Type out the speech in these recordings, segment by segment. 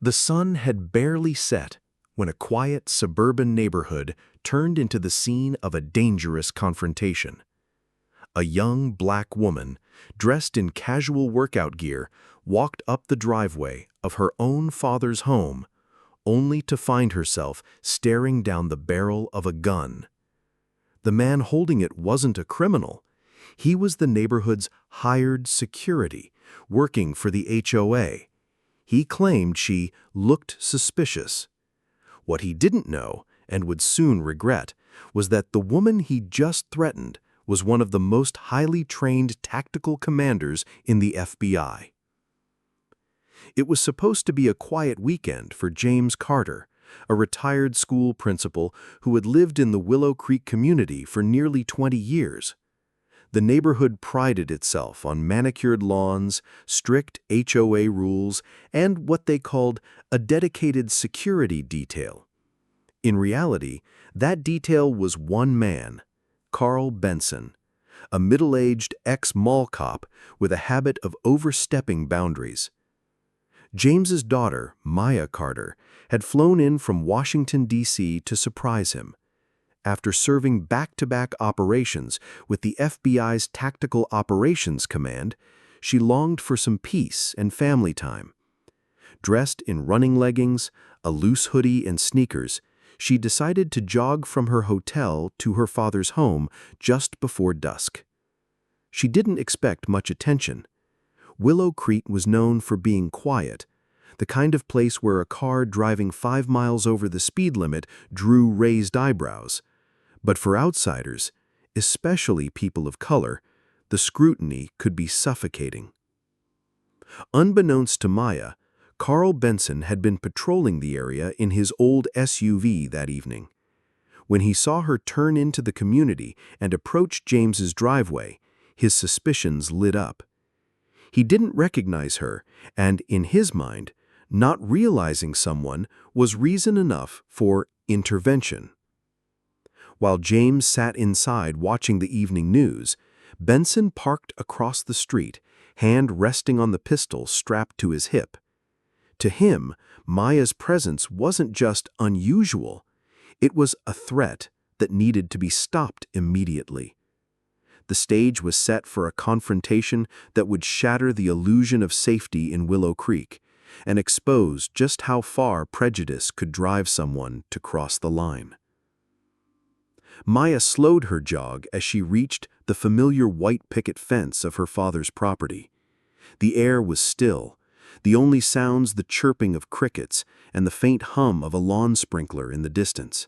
The sun had barely set when a quiet suburban neighborhood turned into the scene of a dangerous confrontation. A young black woman, dressed in casual workout gear, walked up the driveway of her own father's home, only to find herself staring down the barrel of a gun. The man holding it wasn't a criminal. He was the neighborhood's hired security, working for the HOA. He claimed she looked suspicious. What he didn't know, and would soon regret, was that the woman he just threatened was one of the most highly trained tactical commanders in the FBI. It was supposed to be a quiet weekend for James Carter, a retired school principal who had lived in the Willow Creek community for nearly 20 years. The neighborhood prided itself on manicured lawns, strict HOA rules, and what they called a dedicated security detail. In reality, that detail was one man, Carl Benson, a middle-aged ex-mall cop with a habit of overstepping boundaries. James's daughter, Maya Carter, had flown in from Washington, D.C. to surprise him. After serving back-to-back operations with the FBI's Tactical Operations Command, she longed for some peace and family time. Dressed in running leggings, a loose hoodie, and sneakers, she decided to jog from her hotel to her father's home just before dusk. She didn't expect much attention. Willow Creek was known for being quiet, the kind of place where a car driving 5 miles over the speed limit drew raised eyebrows. But for outsiders, especially people of color, the scrutiny could be suffocating. Unbeknownst to Maya, Carl Benson had been patrolling the area in his old SUV that evening. When he saw her turn into the community and approach James's driveway, his suspicions lit up. He didn't recognize her, and in his mind, not realizing someone was reason enough for intervention. While James sat inside watching the evening news, Benson parked across the street, hand resting on the pistol strapped to his hip. To him, Maya's presence wasn't just unusual, it was a threat that needed to be stopped immediately. The stage was set for a confrontation that would shatter the illusion of safety in Willow Creek and expose just how far prejudice could drive someone to cross the line. Maya slowed her jog as she reached the familiar white picket fence of her father's property. The air was still, the only sounds the chirping of crickets and the faint hum of a lawn sprinkler in the distance.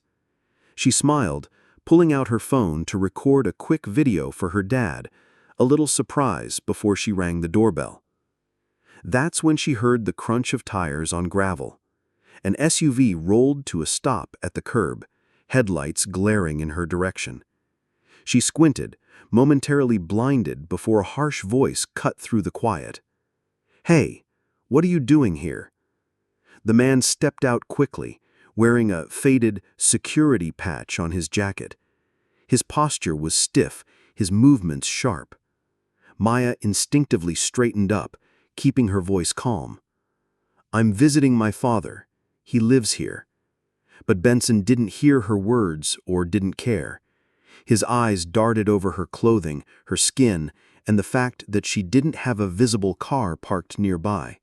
She smiled, pulling out her phone to record a quick video for her dad, a little surprise before she rang the doorbell. That's when she heard the crunch of tires on gravel. An SUV rolled to a stop at the curb, headlights glaring in her direction. She squinted, momentarily blinded before a harsh voice cut through the quiet. "Hey, what are you doing here?" The man stepped out quickly, wearing a faded security patch on his jacket. His posture was stiff, his movements sharp. Maya instinctively straightened up, keeping her voice calm. "I'm visiting my father. He lives here." But Benson didn't hear her words or didn't care. His eyes darted over her clothing, her skin, and the fact that she didn't have a visible car parked nearby.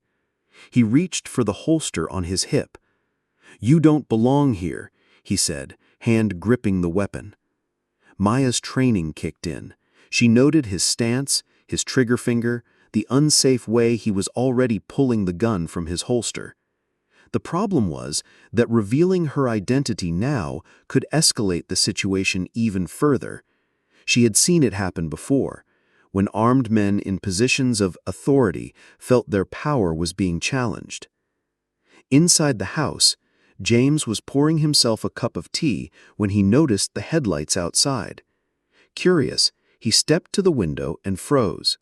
He reached for the holster on his hip. "You don't belong here," he said, hand gripping the weapon. Maya's training kicked in. She noted his stance, his trigger finger, the unsafe way he was already pulling the gun from his holster. The problem was that revealing her identity now could escalate the situation even further. She had seen it happen before, when armed men in positions of authority felt their power was being challenged. Inside the house, James was pouring himself a cup of tea when he noticed the headlights outside. Curious, he stepped to the window and froze.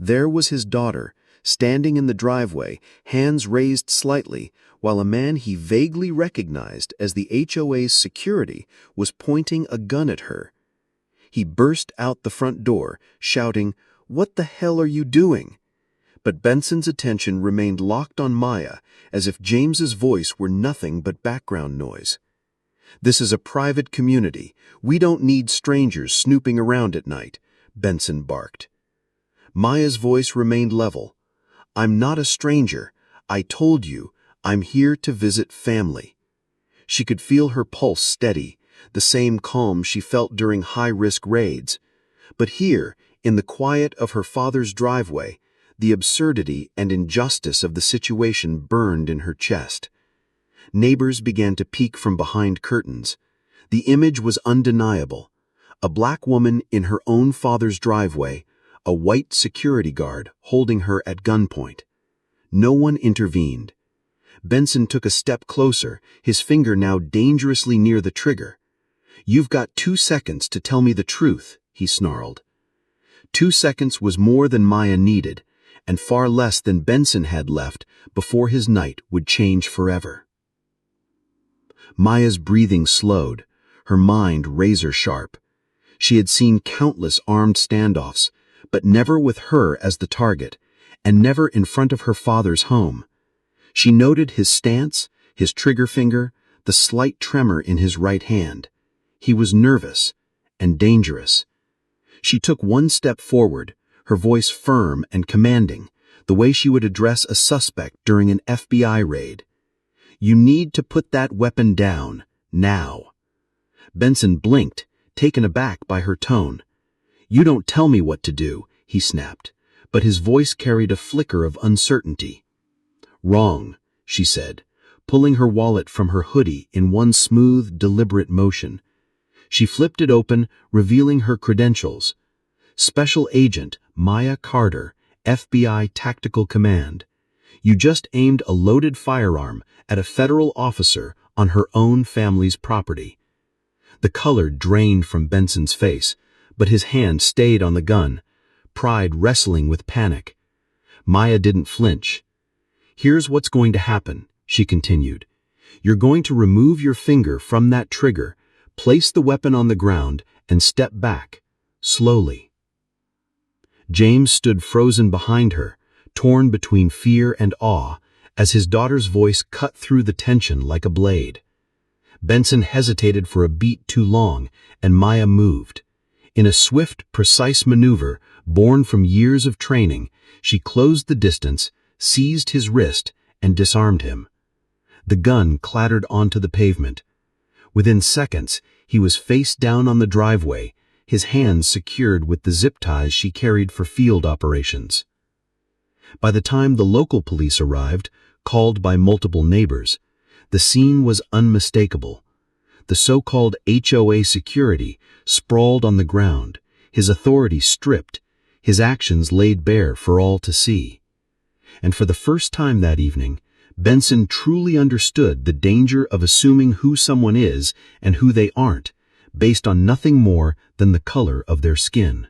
There was his daughter, standing in the driveway, hands raised slightly, while a man he vaguely recognized as the HOA's security was pointing a gun at her. He burst out the front door, shouting, "What the hell are you doing?" But Benson's attention remained locked on Maya, as if James's voice were nothing but background noise. "This is a private community. We don't need strangers snooping around at night," Benson barked. Maya's voice remained level. "I'm not a stranger. I told you, I'm here to visit family." She could feel her pulse steady, the same calm she felt during high-risk raids. But here, in the quiet of her father's driveway, the absurdity and injustice of the situation burned in her chest. Neighbors began to peek from behind curtains. The image was undeniable. A black woman in her own father's driveway, a white security guard holding her at gunpoint. No one intervened. Benson took a step closer, his finger now dangerously near the trigger. "You've got 2 seconds to tell me the truth," he snarled. 2 seconds was more than Maya needed, and far less than Benson had left before his night would change forever. Maya's breathing slowed, her mind razor-sharp. She had seen countless armed standoffs, but never with her as the target, and never in front of her father's home. She noted his stance, his trigger finger, the slight tremor in his right hand. He was nervous and dangerous. She took 1 step forward, her voice firm and commanding, the way she would address a suspect during an FBI raid. "You need to put that weapon down, now." Benson blinked, taken aback by her tone. "You don't tell me what to do," he snapped, but his voice carried a flicker of uncertainty. "Wrong," she said, pulling her wallet from her hoodie in one smooth, deliberate motion. She flipped it open, revealing her credentials. "Special Agent Maya Carter, FBI Tactical Command. You just aimed a loaded firearm at a federal officer on her own family's property." The color drained from Benson's face, but his hand stayed on the gun, pride wrestling with panic. Maya didn't flinch. "Here's what's going to happen," she continued. "You're going to remove your finger from that trigger, place the weapon on the ground, and step back, slowly." James stood frozen behind her, torn between fear and awe, as his daughter's voice cut through the tension like a blade. Benson hesitated for a beat too long, and Maya moved. In a swift, precise maneuver, born from years of training, she closed the distance, seized his wrist, and disarmed him. The gun clattered onto the pavement. Within seconds, he was face down on the driveway, his hands secured with the zip ties she carried for field operations. By the time the local police arrived, called by multiple neighbors, the scene was unmistakable. The so-called HOA security sprawled on the ground, his authority stripped, his actions laid bare for all to see. And for the first time that evening, Benson truly understood the danger of assuming who someone is and who they aren't, based on nothing more than the color of their skin.